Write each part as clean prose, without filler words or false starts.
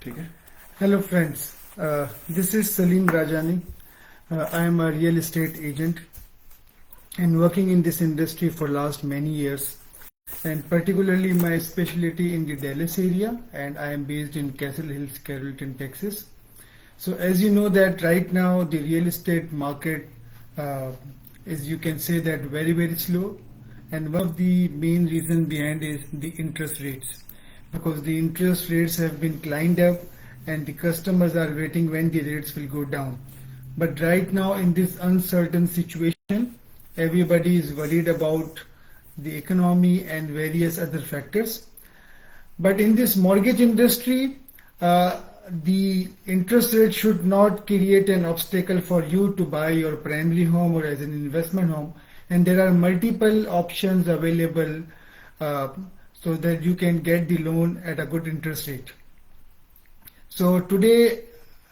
ठीक है. Hello friends, this is Salim Rajani. I am a real estate agent and working in this industry for last many years, and particularly my specialty in the Dallas area, and I am based in Castle Hills, Carrollton, Texas. So as you know that right now the real estate market is, you can say that, very slow, and one of the main reason behind is the interest rates, because the interest rates have been climbed up and the customers are waiting when the rates will go down. But right now in this uncertain situation, everybody is worried about the economy and various other factors. But in this mortgage industry, the interest rate should not create an obstacle for you to buy your primary home or as an investment home. And there are multiple options available so that you can get the loan at a good interest rate. So today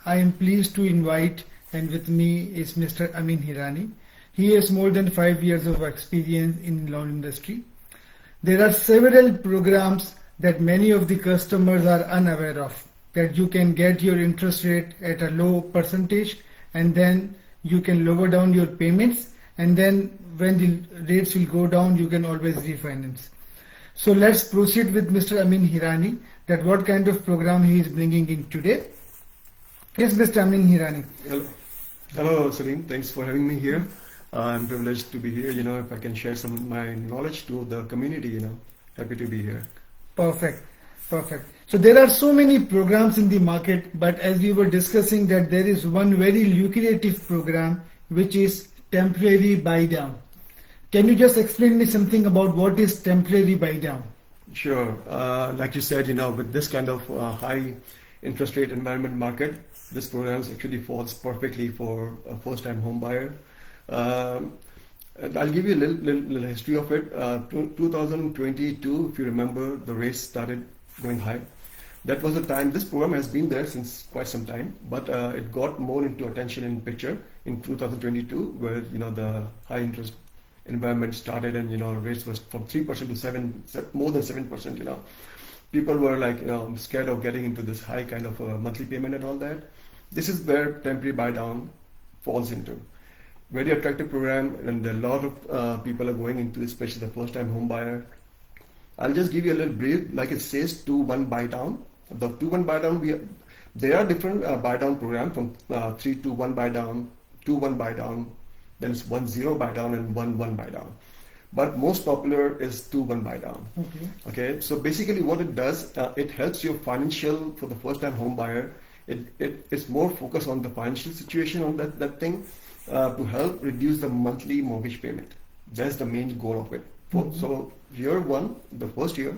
I am pleased to invite, and with me is Mr. Amin Hirani. He has more than 5 years of experience in loan industry. There are several programs that many of the customers are unaware of, that you can get your interest rate at a low percentage and then you can lower down your payments, and then when the rates will go down you can always refinance. So let's proceed with Mr. Amin Hirani, that what kind of program he is bringing in today. Yes, Mr. Amin Hirani. Hello, Salim. Thanks for having me here. I'm privileged to be here. If I can share some of my knowledge to the community, happy to be here. Perfect. So there are so many programs in the market, but as we were discussing that there is one very lucrative program which is temporary buy down. Can you just explain me something about what is temporary buy down? Sure. Like you said, with this kind of high interest rate environment market, this program actually falls perfectly for a first-time home buyer. I'll give you a little history of it. 2022, if you remember, the rates started going high. That was the time. This program has been there since quite some time, but it got more into attention in picture in 2022, where the high interest environment started, and rates was from 3% to more than 7%. People were like scared of getting into this high kind of monthly payment and all that. This is where temporary buy down falls into. Very attractive program, and a lot of people are going into this, especially the first time home buyer. I'll just give you a little brief. Like it says, 2-1 buy down. The 2-1 buy down, there are different buy down programs, from 3-2-1 buy down, 2-1 buy down, then it's 1-0 buy down, and 1-1 buy down. But most popular is 2-1 buy down. Okay. So basically what it does, it helps your financial, for the first time home buyer. It's more focused on the financial situation on that thing, to help reduce the monthly mortgage payment. That's the main goal of it. So year one, the first year,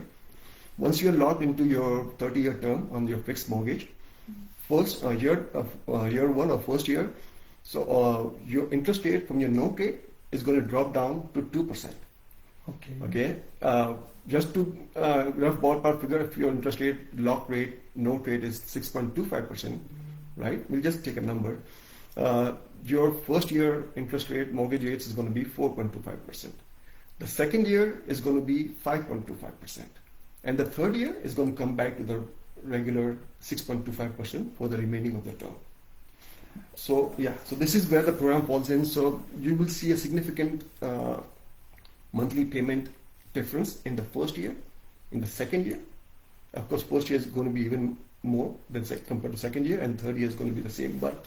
once you're locked into your 30-year term on your fixed mortgage, year one or first year, so your interest rate from your note rate is going to drop down to 2%. Okay. Just to rough ballpark figure, if your interest rate, lock rate, note rate is 6.25%, right? We'll just take a number. Your first year interest rate, mortgage rates is going to be 4.25%. The second year is going to be 5.25%. And the third year is going to come back to the regular 6.25% for the remaining of the term. So this is where the program falls in. So you will see a significant monthly payment difference in the first year. In the second year, of course, first year is going to be even more than compared to second year, and third year is going to be the same. But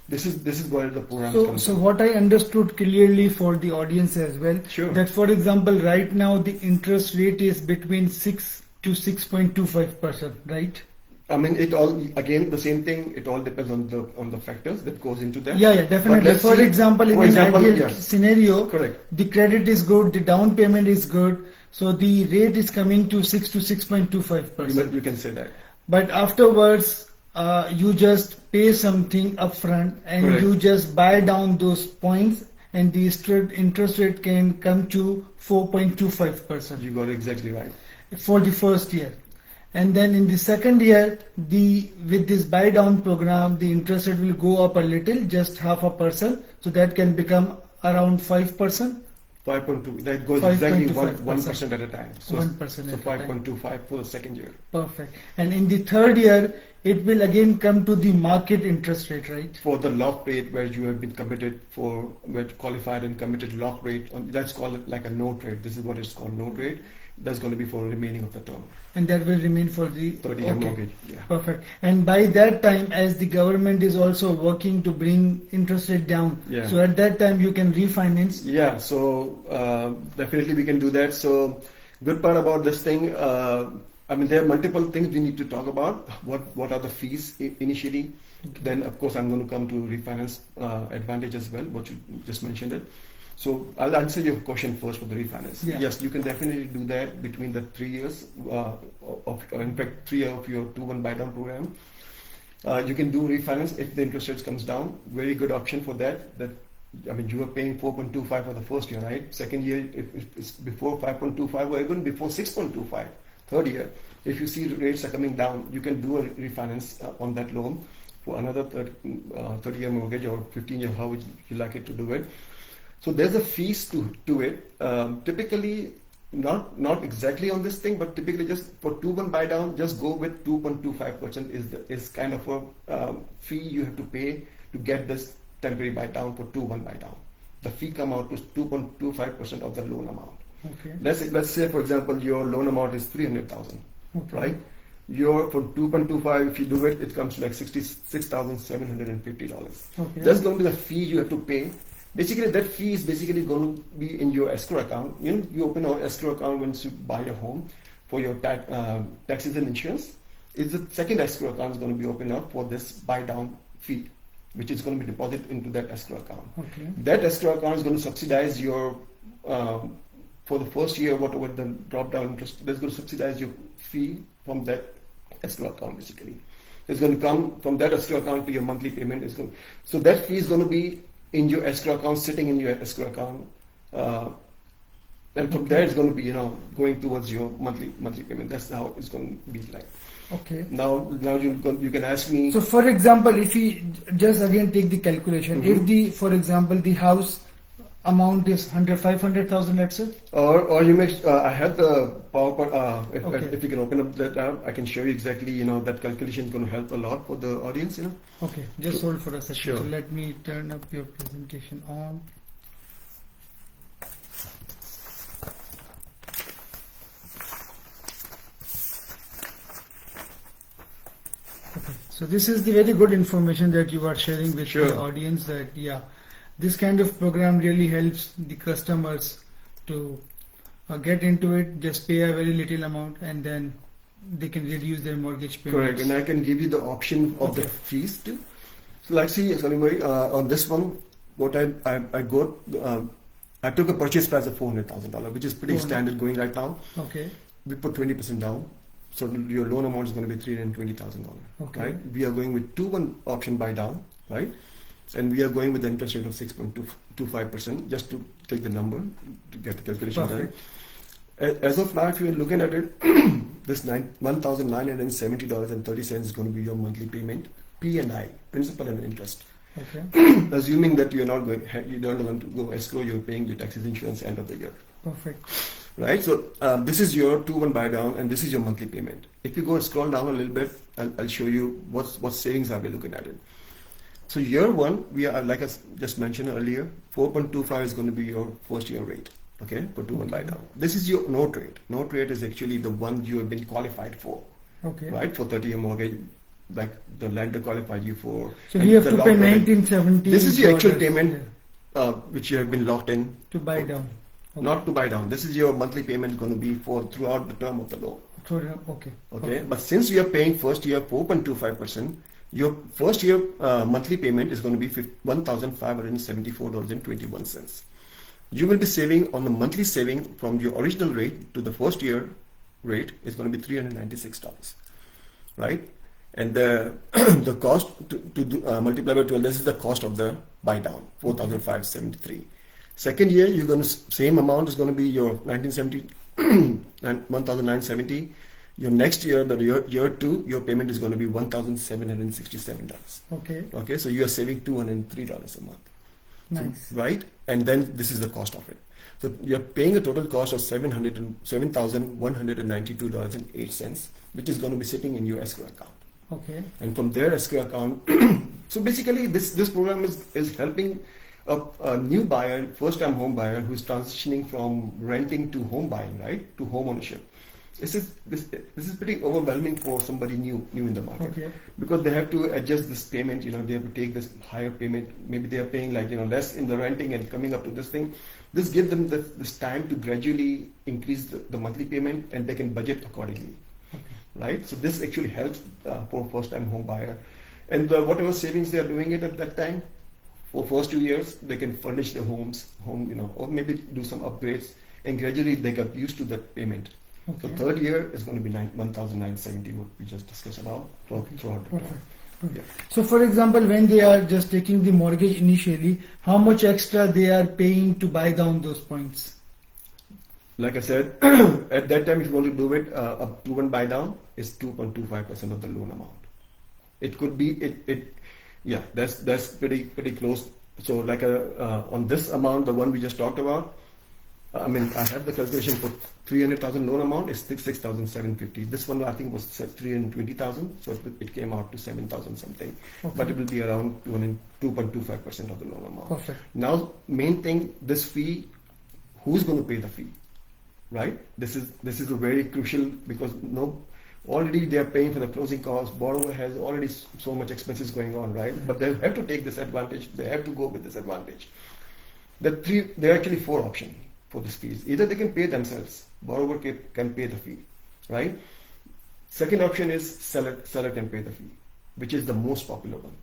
this is where the program comes. So what I understood clearly for the audience as well, sure, that for example, right now the interest rate is between 6 to 6.25%, right? I mean, it all, again, the same thing. It all depends on the factors that goes into that. Yeah, definitely. For example, in an ideal scenario, correct, the credit is good, the down payment is good, so the rate is coming to 6 to 6.25%. You can say that. But afterwards, you just pay something upfront, and correct, you just buy down those points, and the interest rate can come to 4.25%. You got it exactly right. For the first year. And then in the second year, with this buy down program, the interest rate will go up a little, just 0.5%. So that can become around 5%. 5.2. That goes exactly 5.25%. 1% at a time. So 1% so at a time. 5.25 for the second year. Perfect. And in the third year, it will again come to the market interest rate, right? For the lock rate where you have been committed for, where qualified and committed lock rate, that's called like a note rate. This is what it's called, note rate. That's going to be for the remaining of the term. And that will remain for the 30-year mortgage. Yeah. Perfect. And by that time, as the government is also working to bring interest rate down, Yeah. so at that time you can refinance. Yeah, so definitely we can do that. So good part about this thing, I mean, there are multiple things we need to talk about. What are the fees initially? Okay. Then, of course, I'm going to come to refinance advantage as well, what you just mentioned it. So I'll answer your question first for the refinance. Yeah. Yes, you can definitely do that between the 3 years in fact, 3 years of your 2-1 buy-down program. You can do refinance if the interest rates comes down. Very good option for that. I mean, you are paying 4.25 for the first year, right? Second year, if it's before 5.25 or even before 6.25. Third year, if you see the rates are coming down, you can do a refinance on that loan for another 30-year mortgage or 15-year, how would you like it to do it. So there's a fees to it. Typically, not exactly on this thing, but typically just for 2-1 buy down, just go with 2.25% is kind of a fee you have to pay to get this temporary buy down for 2-1 buy down. The fee come out to 2.25% of the loan amount. Okay. Let's say, for example, your loan amount is 300,000, Okay. right? Your for 2.25, if you do it, it comes to like $66,750. Okay. That's going to be the fee you have to pay. Basically, that fee is basically going to be in your escrow account. You know, you open an escrow account once you buy a home for your taxes and insurance. It's the second escrow account is going to be opened up for this buy down fee, which is going to be deposited into that escrow account. Okay. That escrow account is going to subsidize your for the first year, whatever the drop down interest, that's going to subsidize your fee from that escrow account basically. It's going to come from that escrow account to your monthly payment. So that fee is going to be in your escrow account, sitting in your escrow account, and from there it's going to be going towards your monthly payment. That's how it's going to be like. Okay. Now you can ask me. So, for example, if we just again take the calculation, if for example, the house amount is 500,000, let's say. Or you may. I have the PowerPoint. Okay. If you can open up that app, I can show you exactly. That calculation is going to help a lot for the audience. Okay. Just hold for a second. Sure. So let me turn up your presentation on. Okay. So this is the very good information that you are sharing with Sure. the audience. That this kind of program really helps the customers to get into it, just pay a very little amount, and then they can reduce their mortgage payments. Correct, and I can give you the option of the fees too. So like see, Salim, on this one, what I got, I took a purchase price of $400,000, which is pretty $400,000. standard going right now. Okay. We put 20% down, so your loan amount is going to be $320,000. Okay. Right? We are going with 2-1 option buy down, right? And we are going with the interest rate of 6.25%, just to take the number to get the calculation Perfect. right. As of now, if you're looking at it, this $1,970.30 is going to be your monthly payment, P&I, principal and interest. Okay. Assuming that you don't want to go escrow, you're paying your taxes, insurance end of the year. Perfect. Right, so this is your 2-1 buy down, and this is your monthly payment. If you go scroll down a little bit, I'll show you what savings are we looking at it. So year one, we are, like I just mentioned earlier, 4.25 is going to be your first year rate. Okay, for 2-1 buy down. This is your note rate. Note rate is actually the one you have been qualified for. Okay. Right, for 30-year mortgage, like the lender qualified you for. So we have the to lock pay rate. 1970. This is the actual payment which you have been locked in. To buy down. Okay. Not to buy down. This is your monthly payment going to be for throughout the term of the loan. Okay. Okay, but since you are paying first year 4.25%, your first year monthly payment is going to be $1,574.21. You will be saving on the monthly saving from your original rate to the first year rate is going to be $396, right? And the the cost to multiply by 12, this is the cost of the buy down, $4,573. Second year, you're going to same amount is going to be your $1,970. Your next year, the year two, your payment is going to be $1,767. Okay. Okay, so you are saving $203 a month. Nice. Right? And then this is the cost of it. So you're paying a total cost of $7,192.08, which is going to be sitting in your escrow account. Okay. And from their escrow account, so basically this program is helping a new buyer, first-time home buyer who's transitioning from renting to home buying, right, to home ownership. This is pretty overwhelming for somebody new in the market. Okay. Because they have to adjust this payment. They have to take this higher payment. Maybe they are paying less in the renting and coming up to this thing. This gives them this time to gradually increase the monthly payment, and they can budget accordingly. Okay. Right? So this actually helps for first-time home buyer. And whatever savings they are doing it at that time, for first 2 years, they can furnish their home, or maybe do some upgrades, and gradually they get used to that payment. Okay. The third year is going to be 1,970, what we just discussed about throughout the Perfect. time. Yeah. So, for example, when they are just taking the mortgage initially, how much extra they are paying to buy down those points? Like I said, at that time, if you want to do it, a proven buy down is 2.25% of the loan amount. It could be that's pretty close. So like on this amount, the one we just talked about, I have the calculation for 300,000 loan amount is 6,750. This one I think was 320,000, so it came out to 7,000 something. Okay. But it will be around 2.25% of the loan amount. Perfect. Now, main thing, this fee, who's going to pay the fee, right? This is a very crucial, because already they are paying for the closing costs. Borrower has already so much expenses going on, right? But they have to take this advantage. They have to go with this advantage. There are actually 4 options for this fees. Either they can pay themselves, borrower can pay the fee, right? Second option is seller can pay the fee, which is the most popular one.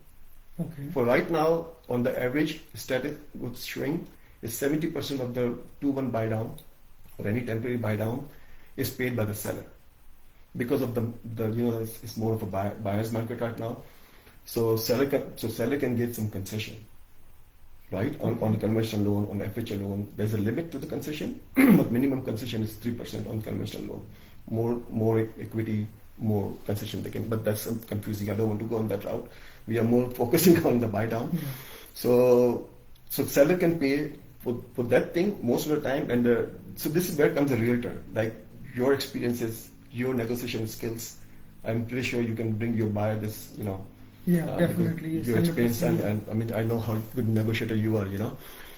Okay. For right now, on the average, static what's showing is 70% of the 2-1 buy down or any temporary buy down is paid by the seller, because of the it's more of a buyer's market right now. So seller can get some concession, right? On the conventional loan, on the FHA loan, there's a limit to the concession, but minimum concession is 3% on conventional loan. More equity, more concession they can, but that's confusing. I don't want to go on that route. We are more focusing on the buy down. Yeah. So seller can pay for that thing most of the time, and so this is where comes a realtor. Like your experiences, your negotiation skills. I'm pretty sure you can bring your buyer this, Yeah, definitely. Your experience, and I know how good negotiator you are,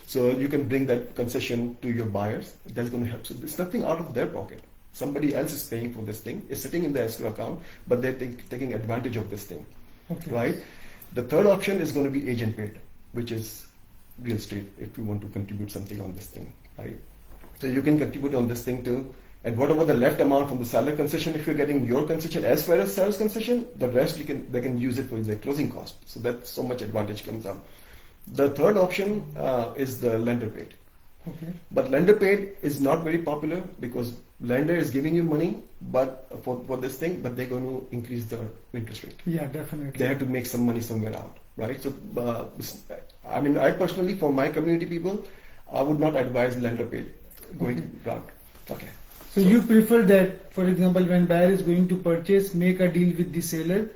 So you can bring that concession to your buyers. That's going to help. So it's nothing out of their pocket. Somebody else is paying for this thing. It's sitting in the escrow account, but they're taking advantage of this thing, Okay. right? The third option is going to be agent paid, which is real estate. If you want to contribute something on this thing, right? So you can contribute on this thing too. And whatever the left amount from the seller concession, if you're getting your concession as well as seller's concession, the rest they can use it for their closing cost. So that's so much advantage comes up. The third option is the lender paid. Okay. But lender paid is not very popular, because lender is giving you money, but for this thing, but they're going to increase the interest rate. Yeah, definitely. They have to make some money somewhere out, right? So I personally, for my community people, I would not advise lender paid going route. Okay. So you prefer that, for example, when buyer is going to purchase, make a deal with the seller,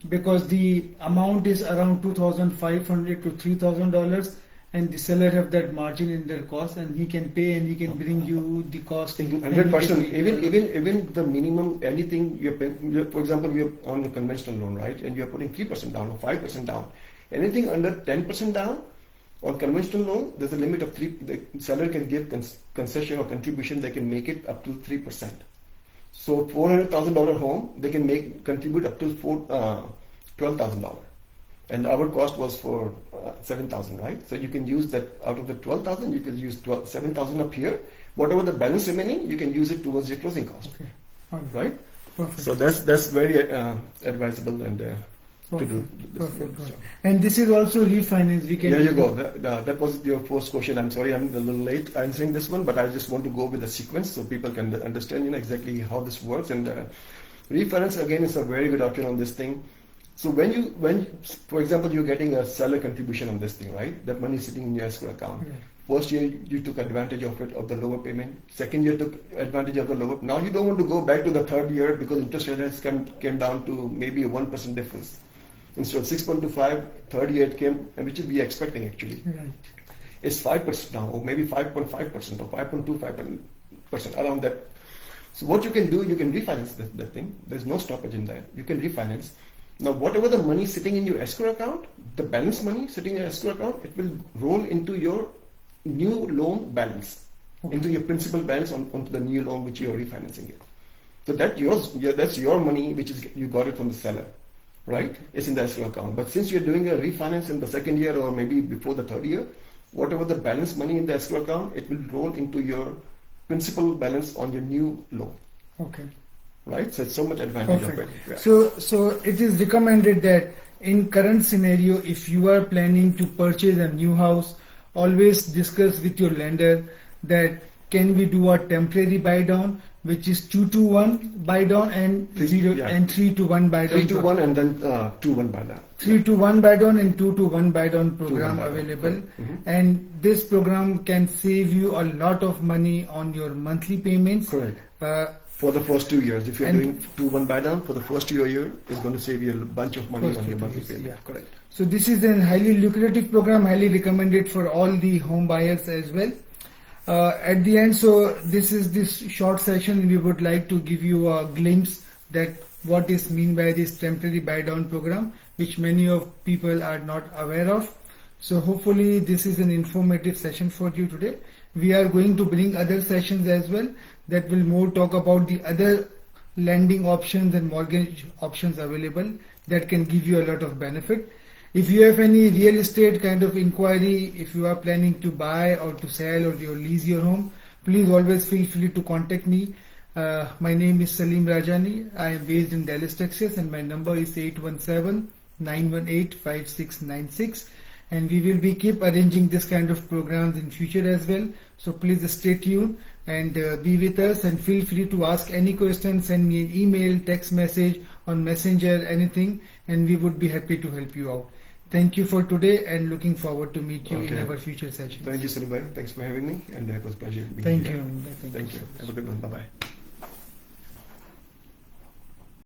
because the amount is around $2,500 to $3,000, and the seller have that margin in their cost, and he can pay and he can bring you the cost. 100%. Even the minimum, anything you're paying, for example, you're on the conventional loan, right? And you're putting 3% down or 5% down. Anything under 10% down on conventional loan, there's a limit of 3%. The seller can give concession or contribution. They can make it up to 3%. So $400,000 home, they can contribute up to $12,000. And our cost was for $7,000, right? So you can use that out of the $12,000, you can use $7,000 up here. Whatever the balance remaining, you can use it towards your closing cost, Okay. All right? Perfect. So that's very advisable and to do. Perfect. And this is also refinance. We can. There you go. That was your first question. I'm sorry, I'm a little late answering this one, but I just want to go with the sequence so people can understand, exactly how this works. And refinance again is a very good option on this thing. So when for example, you're getting a seller contribution on this thing, right? That money is sitting in your escrow account. Yeah. First year you took advantage of it, of the lower payment. Second year took advantage of the lower. Now you don't want to go back to the third year, because interest rates came down to maybe a 1% difference. Instead of 6.25, third year it came, and which we are expecting actually. Right. is 5% now, or maybe 5.5% or 5.25% around that. So what you can do, you can refinance the thing. There's no stoppage in that. You can refinance. Now, whatever the money sitting in your escrow account, the balance money sitting in your escrow account, it will roll into your new loan balance, into your principal balance onto the new loan which you are refinancing it. So that's your money, which is you got it from the seller, right? It's in the escrow account. But since you're doing a refinance in the second year or maybe before the third year, whatever the balance money in the escrow account, it will roll into your principal balance on your new loan. Okay. Right? So it's so much advantage of it. Perfect. Yeah. So it is recommended that in current scenario, if you are planning to purchase a new house, always discuss with your lender that can we do a temporary buy down, which is 2-to-1 buy down and 3-to-1 buy down. 3-to-1 and then 2-1 buy down. 3-to-1 buy down and 2-to-1 buy down program 2-1 buy down. available. Mm-hmm. And this program can save you a lot of money on your monthly payments. Correct. Uh, For the first 2 years, if you're And- doing 2-1 buy down, for the first year, it's going to save you a bunch of money First on your 2 monthly years, payment. yeah. Correct. So this is a highly lucrative program, highly recommended for all the home buyers as well. At the end, so this short session, we would like to give you a glimpse that what is mean by this temporary buy down program, which many of people are not aware of. So hopefully this is an informative session for you today. We are going to bring other sessions as well that will more talk about the other lending options and mortgage options available that can give you a lot of benefit. If you have any real estate kind of inquiry, if you are planning to buy or to sell or you lease your home, please always feel free to contact me. My name is Salim Rajani. I am based in Dallas, Texas, and my number is 817-918-5696. And we will be keep arranging this kind of programs in future as well. So please stay tuned and be with us, and feel free to ask any questions, send me an email, text message on Messenger, anything, and we would be happy to help you out. Thank you for today, and looking forward to meet you in our future sessions. Thank you, Salim bhai. Thanks for having me, and it was a pleasure being Thank here. you. Thank you. Have a good one. Bye-bye.